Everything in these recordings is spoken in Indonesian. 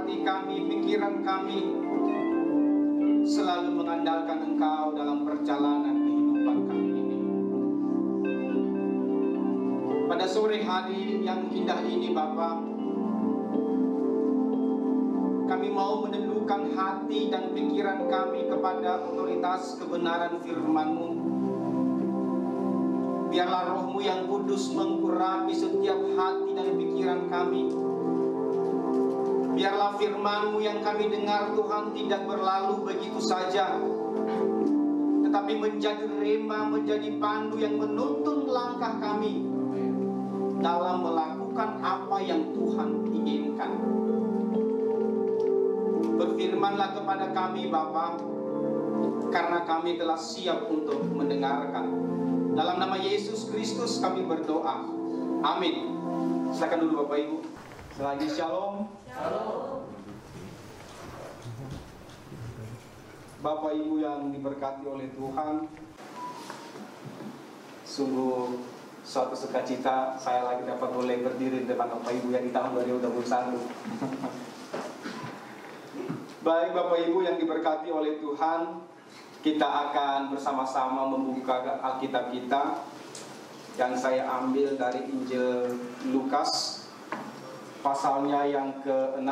hati kami, pikiran kami selalu mengandalkan Engkau dalam perjalanan kehidupan kami ini. Pada sore hari yang indah ini Bapa, kami mau menundukkan hati dan pikiran kami kepada otoritas kebenaran firman-Mu. Biarlah Roh-Mu yang kudus mengurapi setiap hati dan pikiran kami. Biarlah firman-Mu yang kami dengar Tuhan tidak berlalu begitu saja, tetapi menjadi rema, menjadi pandu yang menuntun langkah kami dalam melakukan apa yang Tuhan inginkan. Berfirmanlah kepada kami Bapa, karena kami telah siap untuk mendengarkan. Dalam nama Yesus Kristus kami berdoa. Amin. Silakan dulu Bapak Ibu. Selagi shalom. Shalom. Bapak Ibu yang diberkati oleh Tuhan, sungguh suatu sukacita saya lagi dapat boleh berdiri di depan Bapak Ibu yang di tahun 2021. Baik Bapak Ibu yang diberkati oleh Tuhan, kita akan bersama-sama membuka Alkitab kita yang saya ambil dari Injil Lukas pasalnya yang ke-6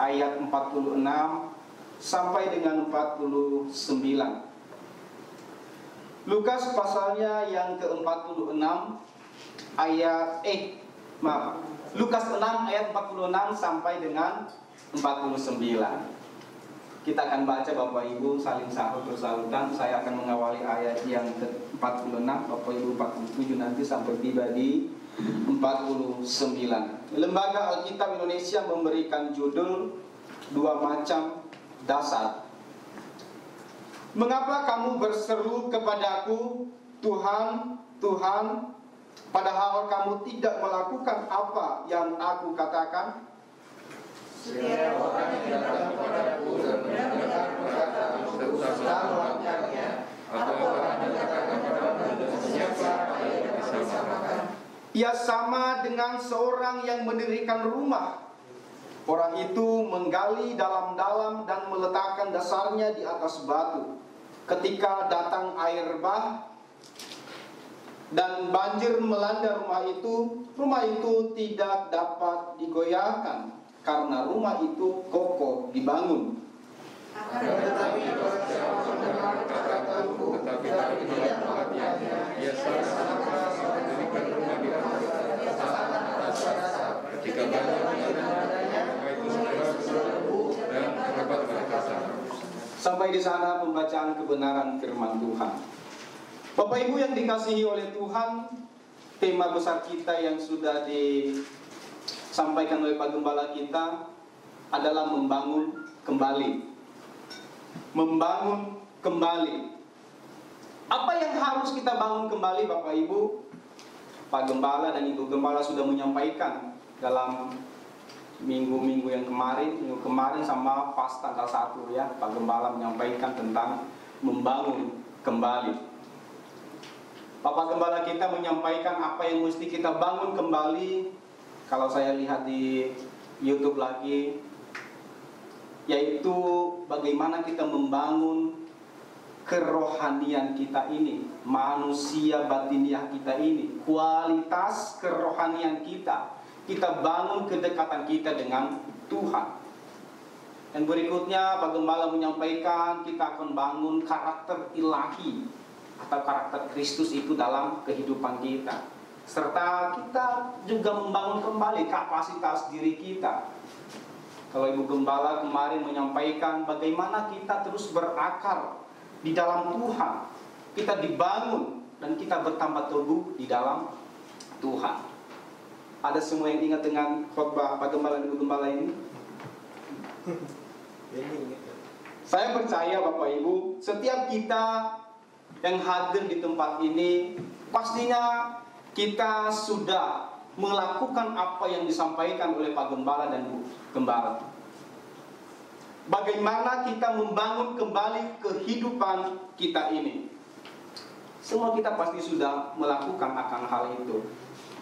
ayat 46 sampai dengan 49. Lukas pasalnya yang ke-46 Lukas 6 ayat 46 sampai dengan 49. Kita akan baca Bapak Ibu saling sahut bersahutan. Saya akan mengawali ayat yang ke-46, Bapak Ibu 47 nanti sampai tiba di 49. Lembaga Alkitab Indonesia memberikan judul Dua Macam Dasar. Mengapa kamu berseru kepadaku, Tuhan, Tuhan, padahal kamu tidak melakukan apa yang aku katakan? Setiap orang yang datang kepadaku dan mendengar perkataan berusaha melakukannya, atau orang yang datang kepadaku dan menyiapkan apa yang disamakan. Ia sama dengan seorang yang mendirikan rumah. Orang itu menggali dalam-dalam dan meletakkan dasarnya di atas batu. Ketika datang air bah dan banjir melanda rumah itu tidak dapat digoyahkan, karena rumah itu kokoh dibangun. Tetapi orang yang mendengar perkataanku tetapi tidak perhatiannya, ia sama mendirikan rumah di atas dasar. Jika banjir melanda, rumah itu segera berseru dan terdapat berkata. Sampai di sana pembacaan kebenaran firman Tuhan. Bapak Ibu yang dikasihi oleh Tuhan, tema besar kita yang sudah disampaikan oleh Pak Gembala kita adalah membangun kembali. Membangun kembali. Apa yang harus kita bangun kembali Bapak Ibu? Pak Gembala dan Ibu Gembala sudah menyampaikan dalam minggu kemarin sama pas tanggal 1 ya, Pak Gembala menyampaikan tentang membangun kembali. Bapak Gembala kita menyampaikan apa yang mesti kita bangun kembali. Kalau saya lihat di YouTube lagi, yaitu bagaimana kita membangun kerohanian kita ini, manusia batiniah kita ini, kualitas kerohanian kita. Kita bangun kedekatan kita dengan Tuhan. Dan berikutnya Pak Gembala menyampaikan kita akan bangun karakter ilahi atau karakter Kristus itu dalam kehidupan kita. Serta kita juga membangun kembali kapasitas diri kita. Kalau Ibu Gembala kemarin menyampaikan bagaimana kita terus berakar di dalam Tuhan. Kita dibangun dan kita bertambah teguh di dalam Tuhan. Ada semua yang ingat dengan khotbah Pak Gembala dan Ibu Gembala ini? Saya percaya Bapak Ibu, setiap kita yang hadir di tempat ini, pastinya kita sudah melakukan apa yang disampaikan oleh Pak Gembala dan Bu Gembala. Bagaimana kita membangun kembali kehidupan kita ini? Semua kita pasti sudah melakukan akan hal itu.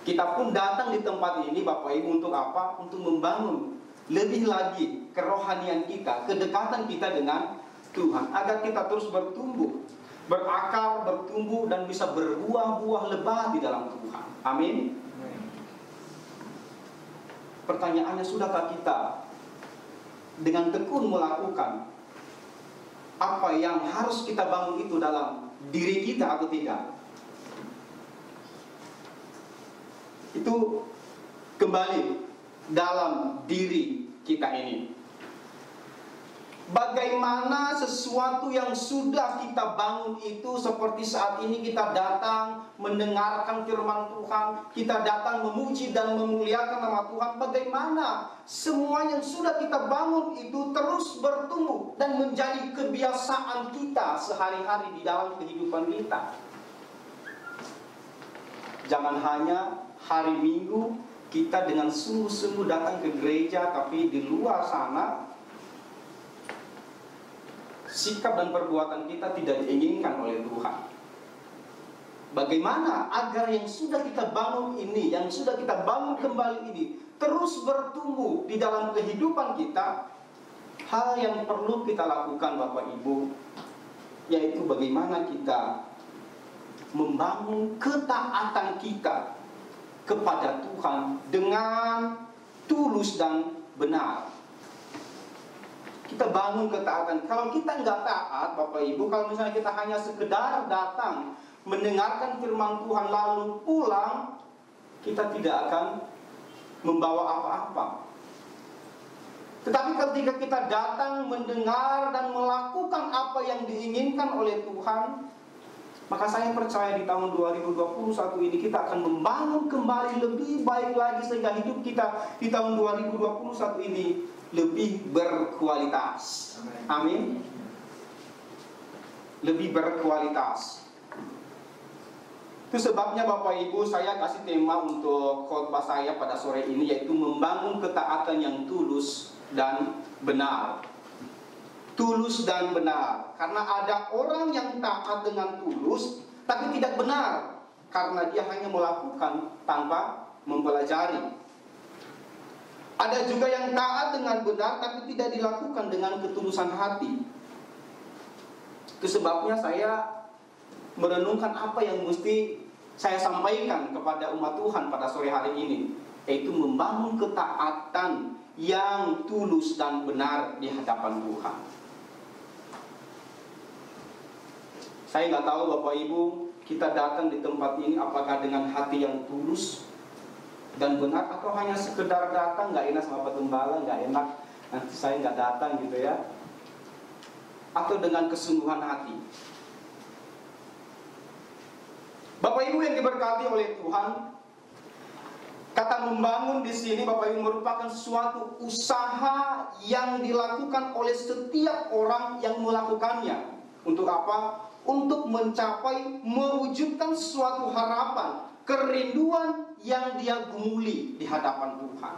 Kita pun datang di tempat ini Bapak Ibu untuk apa? Untuk membangun lebih lagi kerohanian kita, kedekatan kita dengan Tuhan, agar kita terus bertumbuh, berakar, bertumbuh, dan bisa berbuah-buah lebat di dalam Tuhan. Amin. Pertanyaannya, sudahkah kita dengan tekun melakukan apa yang harus kita bangun itu dalam diri kita atau tidak? Itu kembali dalam diri kita ini. Bagaimana sesuatu yang sudah kita bangun itu, seperti saat ini kita datang mendengarkan firman Tuhan, kita datang memuji dan memuliakan nama Tuhan. Bagaimana semua yang sudah kita bangun itu terus bertumbuh dan menjadi kebiasaan kita sehari-hari di dalam kehidupan kita. Jangan hanya hari Minggu kita dengan sungguh-sungguh datang ke gereja, tapi di luar sana sikap dan perbuatan kita tidak diinginkan oleh Tuhan. Bagaimana agar yang sudah kita bangun ini, yang sudah kita bangun kembali ini, terus bertumbuh di dalam kehidupan kita? Hal yang perlu kita lakukan, Bapak Ibu, yaitu bagaimana kita membangun ketaatan kita kepada Tuhan dengan tulus dan benar. Kita bangun ketaatan. Kalau kita nggak taat, Bapak Ibu, kalau misalnya kita hanya sekedar datang mendengarkan firman Tuhan lalu pulang, kita tidak akan membawa apa-apa. Tetapi ketika kita datang mendengar dan melakukan apa yang diinginkan oleh Tuhan, maka saya percaya di tahun 2021 ini kita akan membangun kembali lebih baik lagi, sehingga hidup kita di tahun 2021 ini lebih berkualitas. Amin. Lebih berkualitas. Itu sebabnya Bapak Ibu, saya kasih tema untuk khotbah saya pada sore ini, yaitu membangun ketaatan yang tulus dan benar. Tulus dan benar. Karena ada orang yang taat dengan tulus tapi tidak benar, karena dia hanya melakukan tanpa mempelajari. Ada juga yang taat dengan benar tapi tidak dilakukan dengan ketulusan hati. Itu sebabnya saya merenungkan apa yang mesti saya sampaikan kepada umat Tuhan pada sore hari ini, yaitu membangun ketaatan yang tulus dan benar di hadapan Tuhan. Saya nggak tahu Bapak Ibu, kita datang di tempat ini apakah dengan hati yang tulus dan benar, atau hanya sekedar datang, nggak enak sama Pak Gembala, nggak enak, nanti saya nggak datang gitu ya, atau dengan kesungguhan hati. Bapak Ibu yang diberkati oleh Tuhan, kata membangun di sini Bapak Ibu merupakan suatu usaha yang dilakukan oleh setiap orang yang melakukannya. Untuk apa? Untuk mencapai, mewujudkan suatu harapan, kerinduan yang dia gumuli di hadapan Tuhan.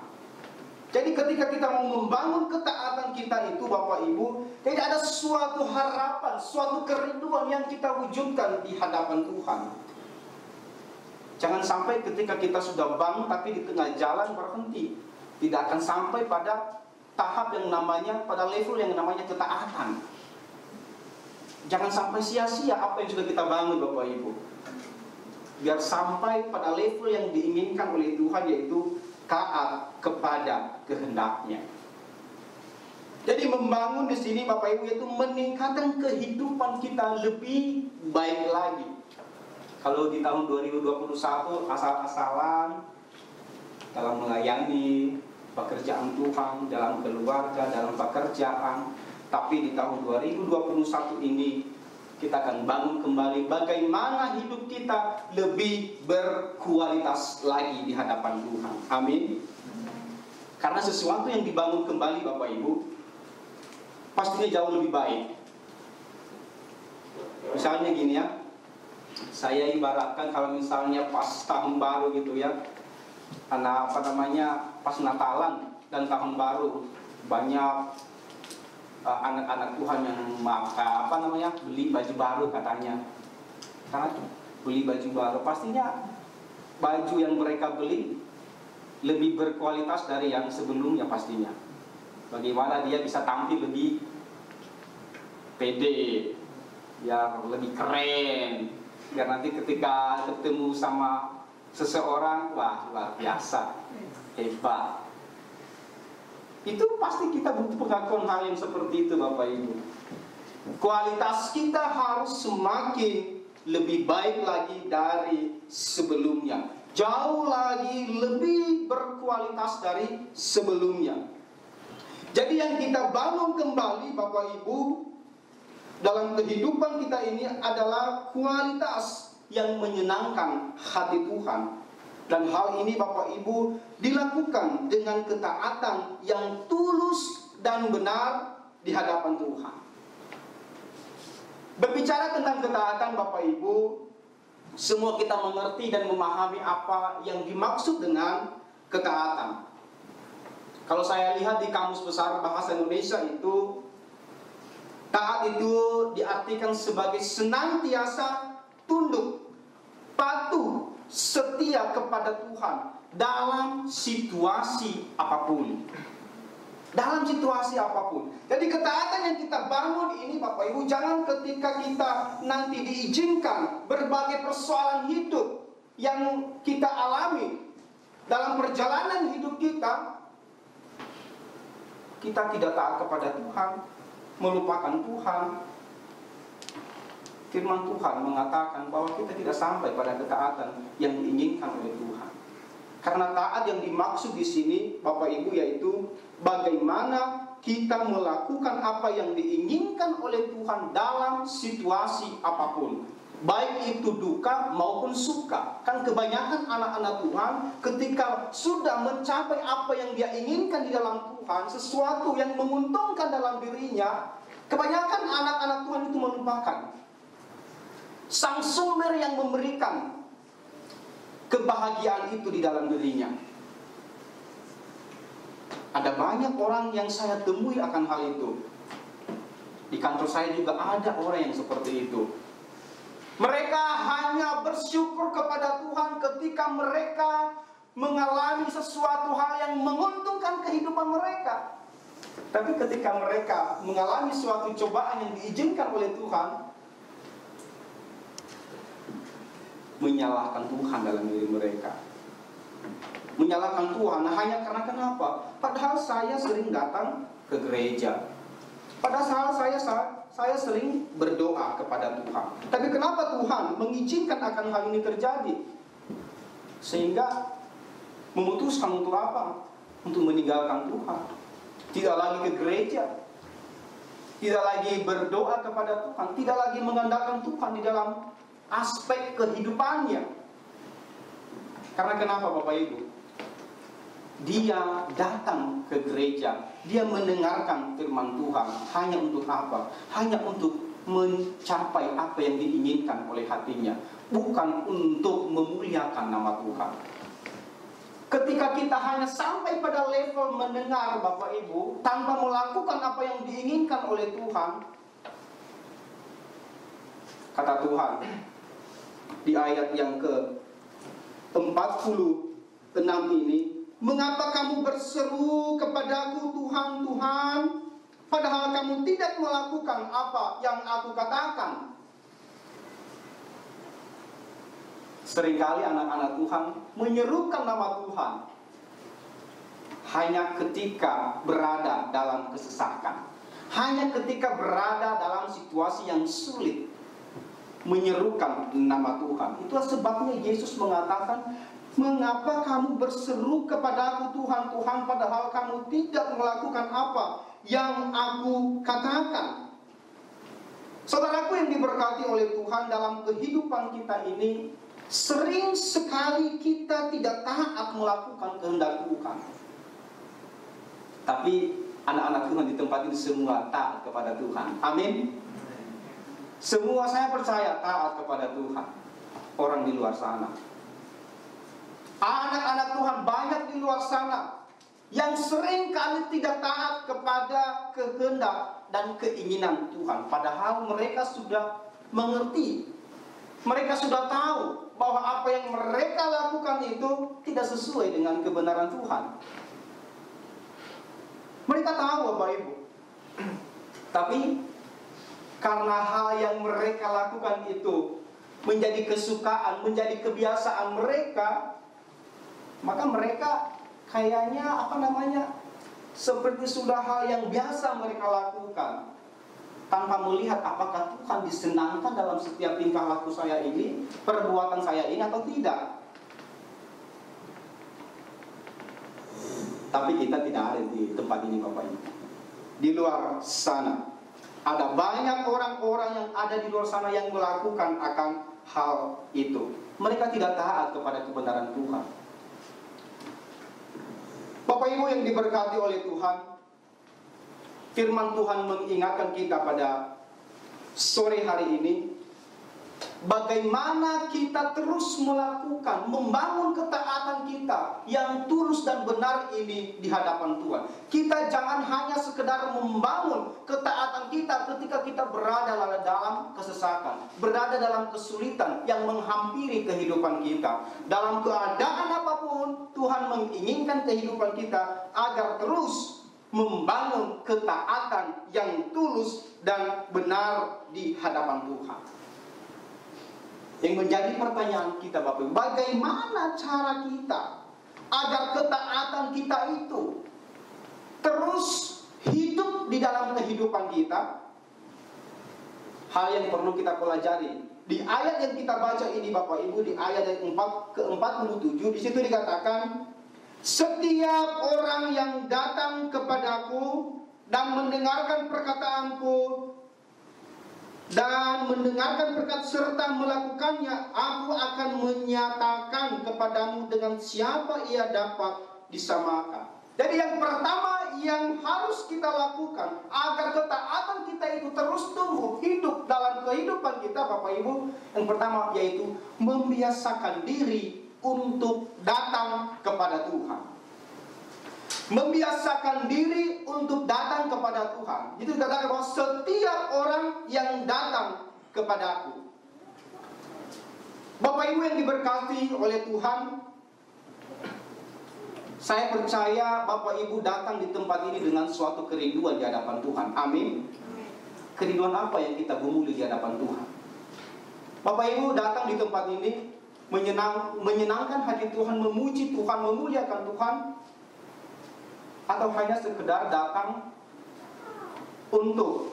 Jadi ketika kita mau membangun ketaatan kita itu, Bapak Ibu, tidak ada suatu harapan, suatu kerinduan yang kita wujudkan di hadapan Tuhan. Jangan sampai ketika kita sudah bangun tapi di tengah jalan berhenti. Tidak akan sampai pada tahap yang namanya, pada level yang namanya ketaatan. Jangan sampai sia-sia apa yang sudah kita bangun, Bapak Ibu. Biar sampai pada level yang diinginkan oleh Tuhan, yaitu taat kepada kehendaknya. Jadi membangun di sini Bapak Ibu yaitu meningkatkan kehidupan kita lebih baik lagi. Kalau di tahun 2021 asal-asalan dalam melayani pekerjaan Tuhan, dalam keluarga, dalam pekerjaan, tapi di tahun 2021 ini kita akan bangun kembali bagaimana hidup kita lebih berkualitas lagi di hadapan Tuhan. Amin. Karena sesuatu yang dibangun kembali Bapak Ibu pastinya jauh lebih baik. Misalnya gini ya, saya ibaratkan kalau misalnya pas tahun baru gitu ya, pas Natalan dan tahun baru, banyak anak-anak Tuhan yang beli baju baru katanya. Karena beli baju baru, pastinya baju yang mereka beli lebih berkualitas dari yang sebelumnya pastinya. Bagaimana dia bisa tampil lebih pede, ya lebih keren, biar nanti ketika ketemu sama seseorang, wah luar biasa, hebat. Itu pasti kita butuh pengakuan hal yang seperti itu, Bapak Ibu. Kualitas kita harus semakin lebih baik lagi dari sebelumnya, jauh lagi lebih berkualitas dari sebelumnya. Jadi yang kita bangun kembali, Bapak Ibu, dalam kehidupan kita ini adalah kualitas yang menyenangkan hati Tuhan. Dan hal ini, Bapak Ibu, dilakukan dengan ketaatan yang tulus dan benar di hadapan Tuhan. Berbicara tentang ketaatan, Bapak Ibu, semua kita mengerti dan memahami apa yang dimaksud dengan ketaatan. Kalau saya lihat di Kamus Besar Bahasa Indonesia itu, taat itu diartikan sebagai senantiasa tunduk, patuh, setia kepada Tuhan dalam situasi apapun. Dalam situasi apapun. Jadi ketaatan yang kita bangun ini, Bapak Ibu, jangan ketika kita nanti diizinkan berbagai persoalan hidup yang kita alami dalam perjalanan hidup kita tidak taat kepada Tuhan, melupakan Tuhan. Firman Tuhan mengatakan bahwa kita tidak sampai pada ketaatan yang diinginkan oleh Tuhan. Karena taat yang dimaksud di sini, Bapak Ibu, yaitu bagaimana kita melakukan apa yang diinginkan oleh Tuhan dalam situasi apapun, baik itu duka maupun suka. Kan kebanyakan anak-anak Tuhan ketika sudah mencapai apa yang dia inginkan di dalam Tuhan, sesuatu yang menguntungkan dalam dirinya, kebanyakan anak-anak Tuhan itu melupakan Sang Sumber yang memberikan kebahagiaan itu di dalam dirinya. Ada banyak orang yang saya temui akan hal itu. Di kantor saya juga ada orang yang seperti itu. Mereka hanya bersyukur kepada Tuhan ketika mereka mengalami sesuatu hal yang menguntungkan kehidupan mereka. Tapi ketika mereka mengalami suatu cobaan yang diizinkan oleh Tuhan, menyalahkan Tuhan dalam diri mereka. Menyalahkan Tuhan hanya karena kenapa? Padahal saya sering datang ke gereja. Padahal saya sering berdoa kepada Tuhan. Tapi kenapa Tuhan mengizinkan akan hal ini terjadi? Sehingga memutuskan untuk apa? Untuk meninggalkan Tuhan. Tidak lagi ke gereja. Tidak lagi berdoa kepada Tuhan. Tidak lagi mengandalkan Tuhan di dalam aspek kehidupannya. Karena kenapa, Bapak Ibu? Dia datang ke gereja, dia mendengarkan firman Tuhan hanya untuk apa? Hanya untuk mencapai apa yang diinginkan oleh hatinya, bukan untuk memuliakan nama Tuhan. Ketika kita hanya sampai pada level mendengar, Bapak Ibu, tanpa melakukan apa yang diinginkan oleh Tuhan, kata Tuhan di ayat yang ke-46 ini, mengapa kamu berseru kepadaku, Tuhan, Tuhan, padahal kamu tidak melakukan apa yang aku katakan? Seringkali anak-anak Tuhan menyerukan nama Tuhan hanya ketika berada dalam kesesakan, hanya ketika berada dalam situasi yang sulit, menyerukan nama Tuhan. Itulah sebabnya Yesus mengatakan, mengapa kamu berseru kepadaku, Tuhan, Tuhan, padahal kamu tidak melakukan apa yang aku katakan? Saudaraku yang diberkati oleh Tuhan, dalam kehidupan kita ini sering sekali kita tidak taat melakukan kehendak Tuhan. Tapi anak-anak Tuhan di tempat ini semua taat kepada Tuhan. Amin. Semua, saya percaya, taat kepada Tuhan. Orang di luar sana, anak-anak Tuhan banyak di luar sana yang sering kali tidak taat kepada kehendak dan keinginan Tuhan. Padahal mereka sudah mengerti, mereka sudah tahu bahwa apa yang mereka lakukan itu tidak sesuai dengan kebenaran Tuhan. Mereka tahu Bapak Ibu. Tapi karena hal yang mereka lakukan itu menjadi kesukaan, menjadi kebiasaan mereka, maka mereka kayaknya seperti sudah hal yang biasa mereka lakukan, tanpa melihat apakah Tuhan disenangkan dalam setiap tingkah laku saya ini, perbuatan saya ini atau tidak. Tapi kita tidak ada di tempat ini Bapak Ibu. Di luar sana ada banyak orang-orang yang ada di luar sana yang melakukan akan hal itu. Mereka tidak taat kepada kebenaran Tuhan. Bapak Ibu yang diberkati oleh Tuhan, firman Tuhan mengingatkan kita pada sore hari ini, bagaimana kita terus melakukan, membangun ketaatan kita yang tulus dan benar ini di hadapan Tuhan. Kita jangan hanya sekedar membangun ketaatan kita ketika kita berada dalam kesesatan, berada dalam kesulitan yang menghampiri kehidupan kita. Dalam keadaan apapun, Tuhan menginginkan kehidupan kita agar terus membangun ketaatan yang tulus dan benar di hadapan Tuhan. Yang menjadi pertanyaan kita Bapak Ibu, bagaimana cara kita agar ketaatan kita itu terus hidup di dalam kehidupan kita? Hal yang perlu kita pelajari di ayat yang kita baca ini Bapak Ibu, di ayat yang ke-47, di situ dikatakan, setiap orang yang datang kepadaku dan mendengarkan perkataanku dan mendengarkan perkataanku serta melakukannya, aku akan menyatakan kepadamu dengan siapa ia dapat disamakan. Jadi yang pertama yang harus kita lakukan agar ketaatan kita itu terus tumbuh hidup dalam kehidupan kita Bapak Ibu, yang pertama yaitu membiasakan diri untuk datang kepada Tuhan. Membiasakan diri untuk datang kepada Tuhan. Itu dikatakan bahwa setiap orang yang datang kepadaku. Bapak Ibu yang diberkati oleh Tuhan, saya percaya Bapak Ibu datang di tempat ini dengan suatu kerinduan di hadapan Tuhan. Amin. Kerinduan apa yang kita gumuli di hadapan Tuhan? Bapak Ibu datang di tempat ini menyenangkan hati Tuhan, memuji Tuhan, memuliakan Tuhan, atau hanya sekedar datang untuk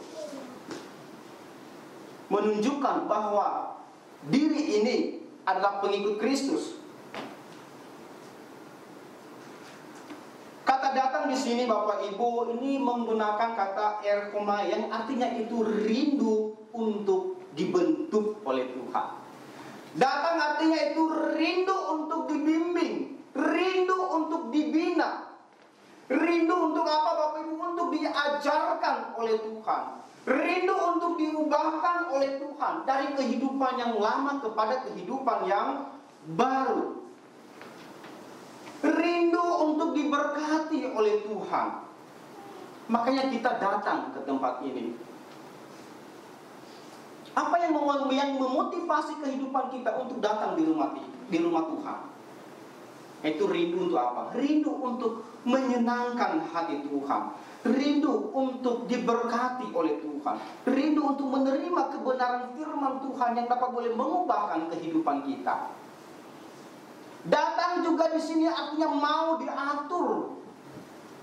menunjukkan bahwa diri ini adalah pengikut Kristus. Kata datang di sini Bapak Ibu ini menggunakan kata erkoma yang artinya itu rindu untuk dibentuk oleh Tuhan. Datang artinya itu rindu untuk dibimbing, rindu untuk dibina. Rindu untuk apa Bapak Ibu? Untuk diajarkan oleh Tuhan. Rindu untuk diubahkan oleh Tuhan dari kehidupan yang lama kepada kehidupan yang baru. Rindu untuk diberkati oleh Tuhan. Makanya kita datang ke tempat ini. Apa yang memotivasi kehidupan kita untuk datang di rumah Tuhan? Itu rindu untuk apa? Rindu untuk menyenangkan hati Tuhan. Rindu untuk diberkati oleh Tuhan. Rindu untuk menerima kebenaran firman Tuhan yang dapat boleh mengubahkan kehidupan kita. Datang juga di sini artinya mau diatur.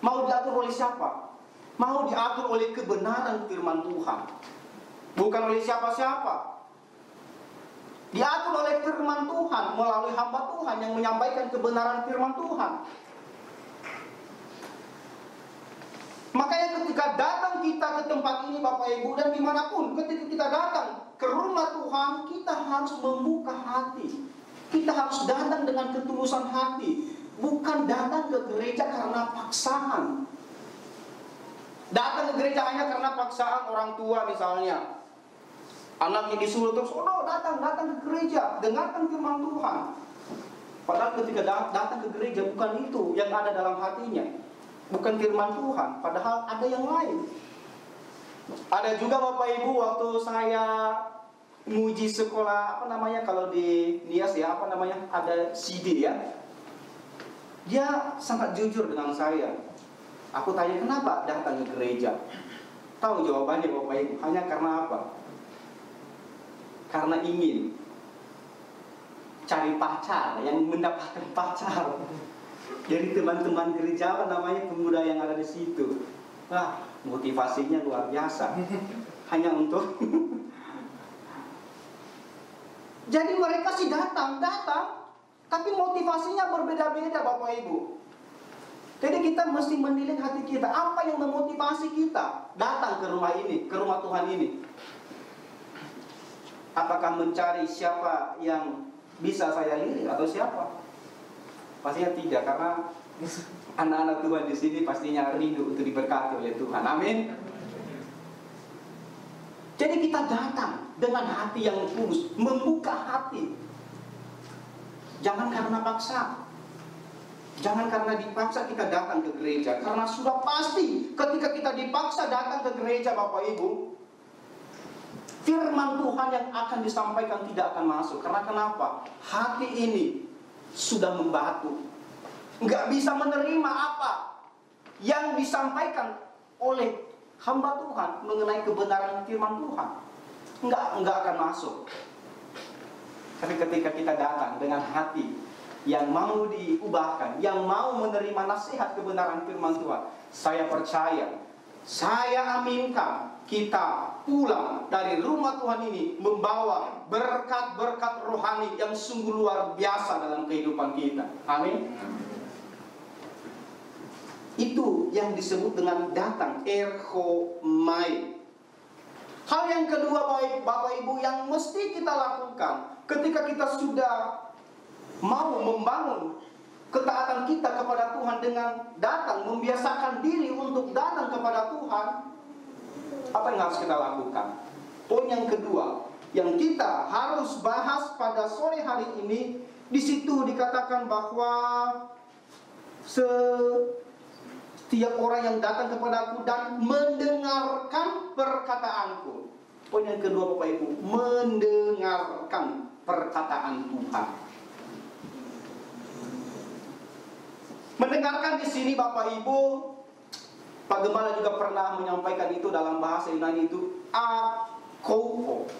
Mau diatur oleh siapa? Mau diatur oleh kebenaran firman Tuhan. Bukan oleh siapa-siapa. Diatur oleh firman Tuhan melalui hamba Tuhan yang menyampaikan kebenaran firman Tuhan. Makanya ketika datang kita ke tempat ini Bapak Ibu, dan dimanapun ketika kita datang ke rumah Tuhan, kita harus membuka hati. Kita harus datang dengan ketulusan hati. Bukan datang ke gereja karena paksaan. Datang ke gereja hanya karena paksaan orang tua misalnya. Anaknya disuruh terus, datang ke gereja, dengarkan firman Tuhan. Padahal ketika datang ke gereja bukan itu yang ada dalam hatinya, bukan firman Tuhan. Padahal ada yang lain. Ada juga Bapak Ibu waktu saya nguji sekolah, kalau di Nias ya, ada CD ya. Dia sangat jujur dengan saya. Aku tanya, kenapa datang ke gereja? Tahu jawabannya Bapak Ibu, hanya karena apa? Karena ingin cari pacar, yang mendapatkan pacar. Jadi teman-teman gereja apa namanya, pemuda yang ada di situ, motivasinya luar biasa. Hanya untuk jadi mereka sih datang, tapi motivasinya berbeda-beda Bapak Ibu. Jadi kita mesti menilai hati kita, apa yang memotivasi kita datang ke rumah ini, ke rumah Tuhan ini. Apakah mencari siapa yang bisa saya lirik atau siapa? Pastinya tidak, karena anak-anak Tuhan di sini pastinya rindu untuk diberkati oleh Tuhan. Amin. Jadi kita datang dengan hati yang tulus, membuka hati. Jangan karena paksa. Jangan karena dipaksa kita datang ke gereja, karena sudah pasti ketika kita dipaksa datang ke gereja Bapak Ibu, firman Tuhan yang akan disampaikan tidak akan masuk. Karena kenapa? Hati ini sudah membatu, nggak bisa menerima apa yang disampaikan oleh hamba Tuhan mengenai kebenaran firman Tuhan. Nggak akan masuk. Tapi ketika kita datang dengan hati yang mau diubahkan, yang mau menerima nasihat kebenaran firman Tuhan, saya percaya, saya aminkan, kita pulang dari rumah Tuhan ini membawa berkat-berkat rohani yang sungguh luar biasa dalam kehidupan kita. Amin. Itu yang disebut dengan datang, erchomai. Hal yang kedua Bapak Ibu yang mesti kita lakukan ketika kita sudah mau membangun ketaatan kita kepada Tuhan dengan datang, membiasakan diri untuk datang kepada Tuhan, apa yang harus kita lakukan? Poin yang kedua yang kita harus bahas pada sore hari ini, di situ dikatakan bahwa setiap orang yang datang kepadaku dan mendengarkan perkataanku. Poin yang kedua Bapak Ibu, mendengarkan perkataan Tuhan. Mendengarkan di sini Bapak Ibu, Pak Gembala juga pernah menyampaikan itu dalam bahasa Yunani itu akouo.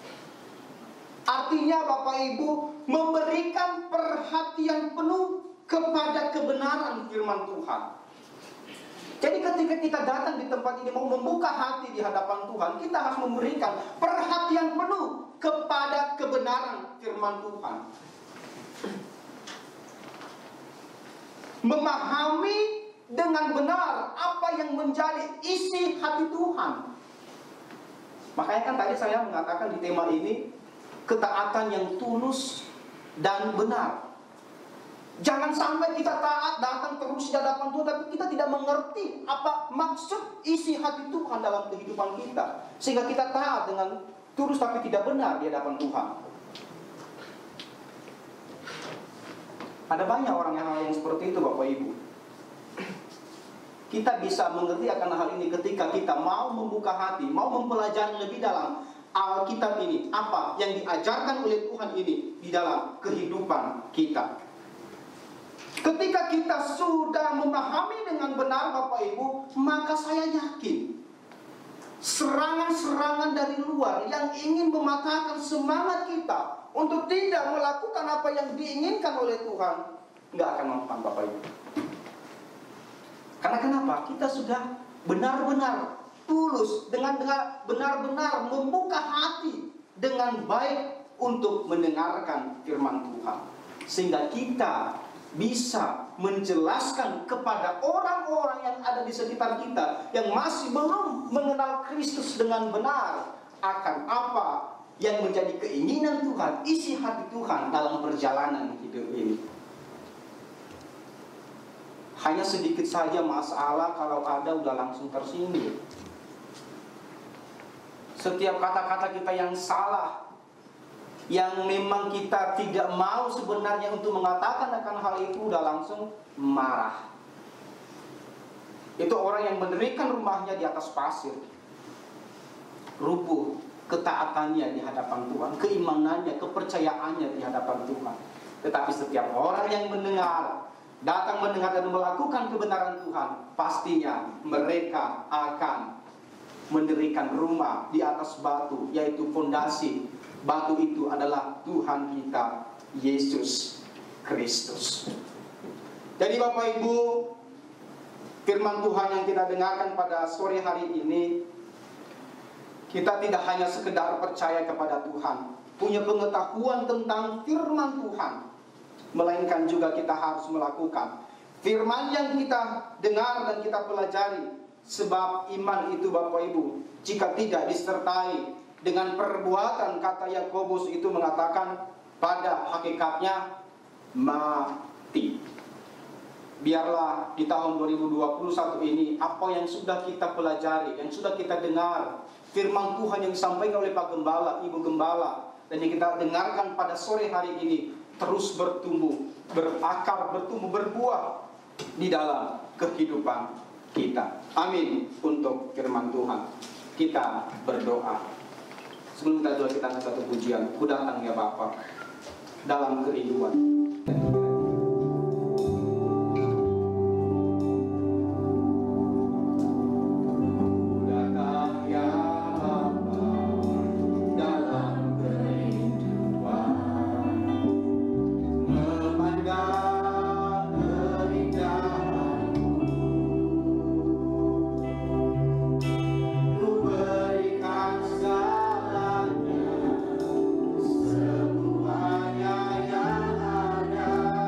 Artinya Bapak Ibu memberikan perhatian penuh kepada kebenaran firman Tuhan. Jadi ketika kita datang di tempat ini mau membuka hati di hadapan Tuhan, kita harus memberikan perhatian penuh kepada kebenaran firman Tuhan. Memahami dengan benar apa yang menjadi isi hati Tuhan. Makanya kan tadi saya mengatakan di tema ini, ketaatan yang tulus dan benar. Jangan sampai kita taat datang terus di hadapan Tuhan, tapi kita tidak mengerti apa maksud isi hati Tuhan dalam kehidupan kita, sehingga kita taat dengan tulus tapi tidak benar di hadapan Tuhan. Ada banyak orang yang seperti itu Bapak Ibu. Kita bisa mengerti akan hal ini ketika kita mau membuka hati, mau mempelajari lebih dalam Alkitab ini, apa yang diajarkan oleh Tuhan ini di dalam kehidupan kita. Ketika kita sudah memahami dengan benar Bapak Ibu, maka saya yakin serangan-serangan dari luar yang ingin mematahkan semangat kita untuk tidak melakukan apa yang diinginkan oleh Tuhan, nggak akan mempan Bapak Ibu. Karena kenapa? Kita sudah benar-benar tulus, dengan benar-benar membuka hati dengan baik untuk mendengarkan firman Tuhan, sehingga kita bisa menjelaskan kepada orang-orang yang ada di sekitar kita yang masih belum mengenal Kristus dengan benar akan apa yang menjadi keinginan Tuhan, isi hati Tuhan dalam perjalanan hidup ini. Hanya sedikit saja masalah, kalau ada udah langsung tersinggung. Setiap kata-kata kita yang salah, yang memang kita tidak mau sebenarnya untuk mengatakan akan hal itu, udah langsung marah. Itu orang yang mendirikan rumahnya di atas pasir, rubuh ketaatannya di hadapan Tuhan, keimanannya, kepercayaannya di hadapan Tuhan. Tetapi setiap orang yang mendengar datang mendengar dan melakukan kebenaran Tuhan, pastinya mereka akan mendirikan rumah di atas batu, yaitu fondasi. Batu itu adalah Tuhan kita, Yesus Kristus. Jadi Bapak Ibu, firman Tuhan yang kita dengarkan pada sore hari ini, kita tidak hanya sekedar percaya kepada Tuhan, punya pengetahuan tentang firman Tuhan, melainkan juga kita harus melakukan firman yang kita dengar dan kita pelajari. Sebab iman itu Bapak Ibu, jika tidak disertai dengan perbuatan, kata Yakobus itu mengatakan, pada hakikatnya mati. Biarlah di tahun 2021 ini, apa yang sudah kita pelajari, yang sudah kita dengar, firman Tuhan yang disampaikan oleh Pak Gembala, Ibu Gembala, dan yang kita dengarkan pada sore hari ini, terus bertumbuh, berakar, bertumbuh, berbuah di dalam kehidupan kita. Amin. Untuk firman Tuhan, kita berdoa. Sebelum kita doa, kita angkat satu pujian. Ku datang ya Bapa dalam kerinduan. Semuanya yang ada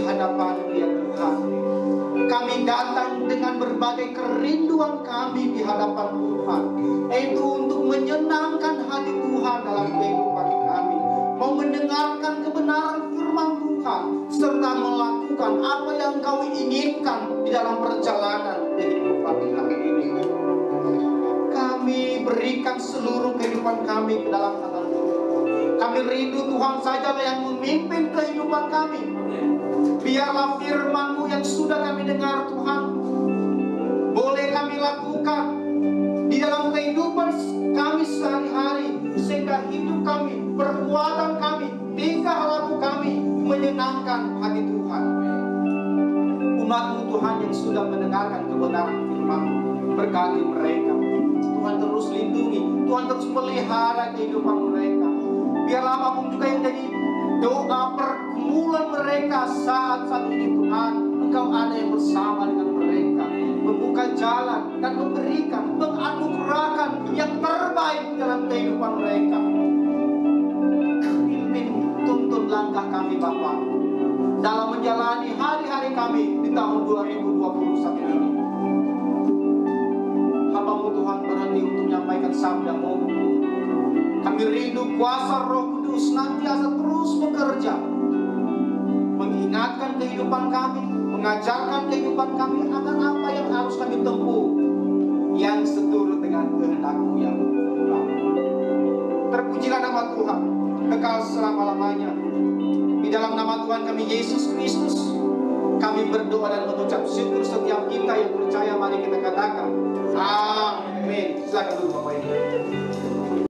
hadapan-Mu ya Tuhan. Kami datang dengan berbagai kerinduan kami di hadapan Tuhan, yaitu untuk menyenangkan hati Tuhan dalam kehidupan kami, mau mendengarkan kebenaran firman Tuhan, serta melakukan apa yang Kau inginkan di dalam perjalanan kehidupan kami ini. Kami berikan seluruh kehidupan kami ke dalam tangan-Mu. Kami rindu Tuhan sajalah yang memimpin kehidupan kami. Biarlah firman-Mu yang sudah kami dengar Tuhan, boleh kami lakukan di dalam kehidupan kami sehari-hari, sehingga hidup kami, perbuatan kami, tingkah laku kami menyenangkan hati Tuhan. Umat-Mu Tuhan yang sudah mendengarkan kebenaran firman-Mu, berkati mereka. Tuhan terus lindungi, Tuhan terus pelihara kehidupan mereka. Biarlah apapun juga yang jadi doa pergumulan mereka saat ini Tuhan, Engkau ada yang bersama dengan mereka, membuka jalan dan memberikan, menganugerahkan yang terbaik dalam kehidupan mereka. Pimpin, tuntun langkah kami Bapa dalam menjalani hari-hari kami di tahun 2021 ini. Hamba-Mu Tuhan berhenti untuk menyampaikan sabda-Mu. Kami rindu kuasa Roh Kudus senantiasa terus bekerja, mengingatkan kehidupan kami, mengajarkan kehidupan kami akan apa yang harus kami tempuh, yang seturut dengan kehendak-Mu yang utama. Terpujilah nama Tuhan kekal selama-lamanya. Di dalam nama Tuhan kami Yesus Kristus, kami berdoa dan mengucap syukur. Setiap kita yang percaya, mari kita katakan amin. Silakan dulu Bapak Ibu.